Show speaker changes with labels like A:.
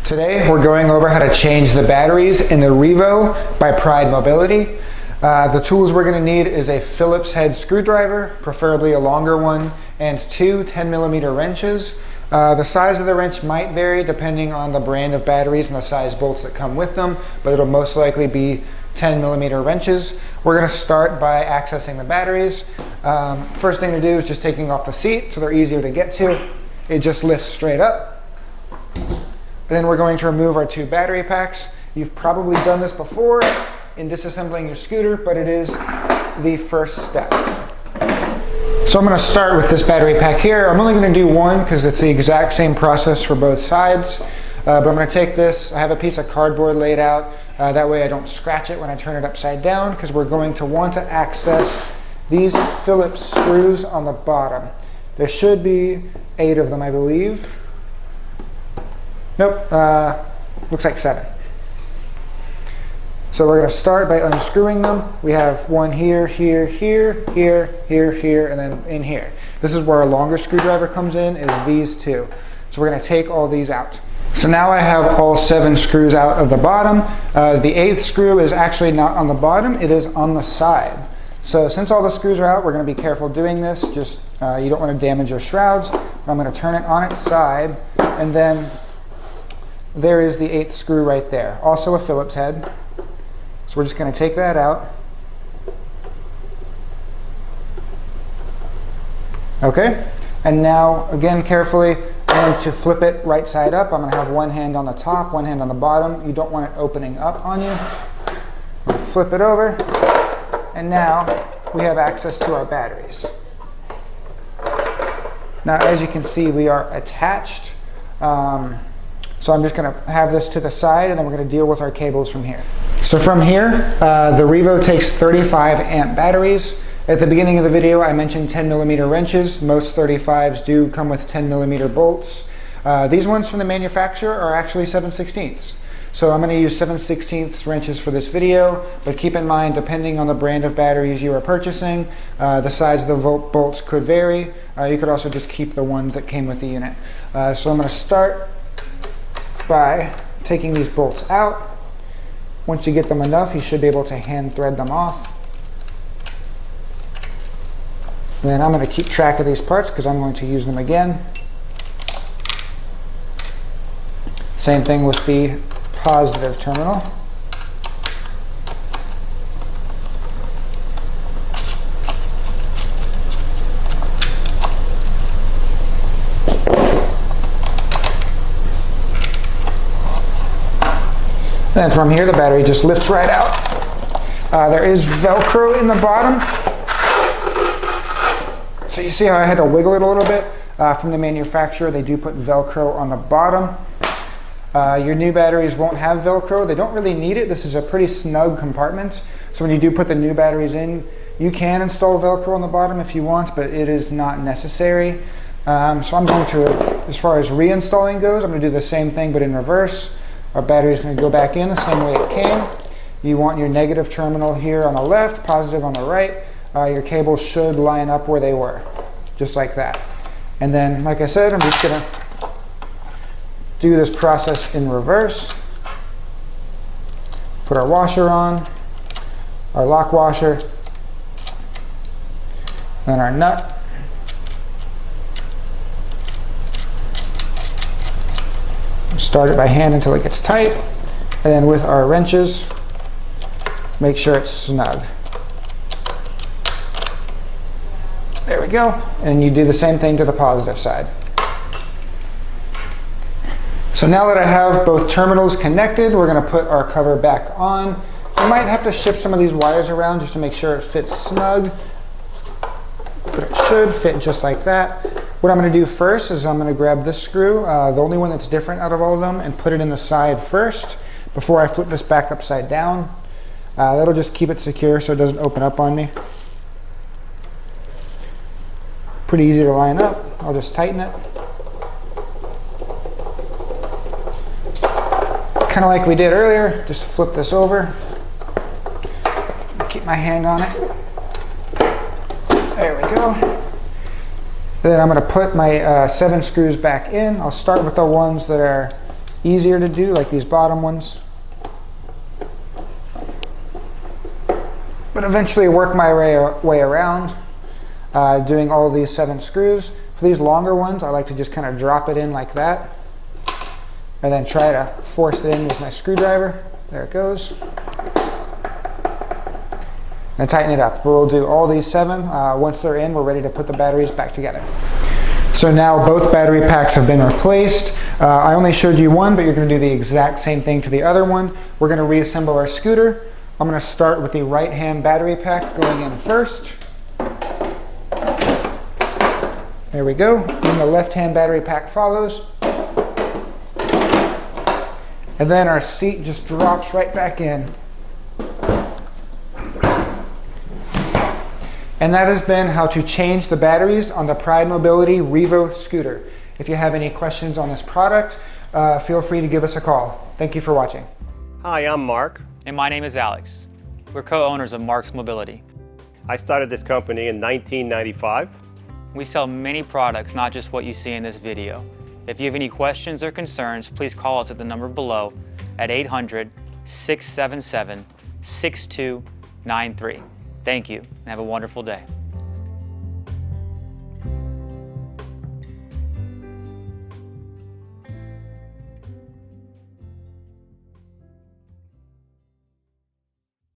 A: Today we're going over how to change the batteries in the Revo by Pride Mobility. The tools we're going to need is a Phillips head screwdriver, preferably a longer one, and two 10mm wrenches. The size of the wrench might vary depending on the brand of batteries and the size bolts that come with them, but it'll most likely be 10mm wrenches. We're going to start by accessing the batteries. First thing to do is just taking off the seat so they're easier to get to. It just lifts straight up. And then we're going to remove our two battery packs. You've probably done this before in disassembling your scooter, but it is the first step. So I'm going to start with this battery pack here. I'm only going to do one because it's the exact same process for both sides. But I'm going to take this, I have a piece of cardboard laid out, that way I don't scratch it when I turn it upside down, because we're going to want to access these Phillips screws on the bottom. There should be 8 of them, I believe. Nope, looks like 7. So we're going to start by unscrewing them. We have one here, here, here, here, here, here, and then in here. This is where a longer screwdriver comes in, is these two. So we're going to take all these out. So now I have all 7 screws out of the bottom. The 8th screw is actually not on the bottom, it is on the side. So since all the screws are out, we're going to be careful doing this. Just you don't want to damage your shrouds. But I'm going to turn it on its side, and then there is the 8th screw right there. Also a Phillips head. So we're just going to take that out. Okay, and now again carefully, I'm going to flip it right side up. I'm going to have one hand on the top, one hand on the bottom. You don't want it opening up on you. I'm going to flip it over, and now we have access to our batteries. Now as you can see, we are attached. So I'm just going to have this to the side, and then we're going to deal with our cables from here. So from here, the Revo takes 35 amp batteries. At the beginning of the video, I mentioned 10mm wrenches. Most 35s do come with 10mm bolts. These ones from the manufacturer are actually 7/16. So I'm going to use 7/16 wrenches for this video, but keep in mind, depending on the brand of batteries you are purchasing, the size of the bolts could vary. You could also just keep the ones that came with the unit. So I'm going to start by taking these bolts out. Once you get them enough, you should be able to hand thread them off. Then I'm going to keep track of these parts because I'm going to use them again. Same thing with the positive terminal. Then from here, the battery just lifts right out. There is Velcro in the bottom. So you see how I had to wiggle it a little bit? From the manufacturer, they do put Velcro on the bottom. Your new batteries won't have Velcro. They don't really need it. This is a pretty snug compartment. So when you do put the new batteries in, you can install Velcro on the bottom if you want, but it is not necessary. So I'm going to, as far as reinstalling goes, I'm going to do the same thing, but in reverse. Our battery is going to go back in the same way it came. You want your negative terminal here on the left, positive on the right. Your cables should line up where they were, just like that. And then, like I said, I'm just going to do this process in reverse. Put our washer on, our lock washer, then our nut. Start it by hand until it gets tight, and then with our wrenches, make sure it's snug. There we go, and you do the same thing to the positive side. So now that I have both terminals connected, we're going to put our cover back on. You might have to shift some of these wires around just to make sure it fits snug, but it should fit just like that. What I'm going to do first is I'm going to grab this screw, the only one that's different out of all of them, and put it in the side first before I flip this back upside down. That'll just keep it secure so it doesn't open up on me. Pretty easy to line up. I'll just tighten it. Kind of like we did earlier, just flip this over. Keep my hand on it. There we go. Then I'm going to put my 7 screws back in. I'll start with the ones that are easier to do, like these bottom ones. But eventually work my way around, doing all these 7 screws. For these longer ones, I like to just kind of drop it in like that, and then try to force it in with my screwdriver. There it goes. And tighten it up. We'll do all these 7. Once they're in, we're ready to put the batteries back together. So now both battery packs have been replaced. I only showed you one, but you're going to do the exact same thing to the other one. We're going to reassemble our scooter. I'm going to start with the right-hand battery pack going in first. There we go. Then the left-hand battery pack follows. And then our seat just drops right back in. And that has been how to change the batteries on the Pride Mobility Revo scooter. If you have any questions on this product, feel free to give us a call. Thank you for watching.
B: Hi, I'm Mark.
C: And my name is Alex. We're co-owners of Marc's Mobility.
B: I started this company in 1995.
C: We sell many products, not just what you see in this video. If you have any questions or concerns, please call us at the number below at 800-677-6293. Thank you, and have a wonderful day.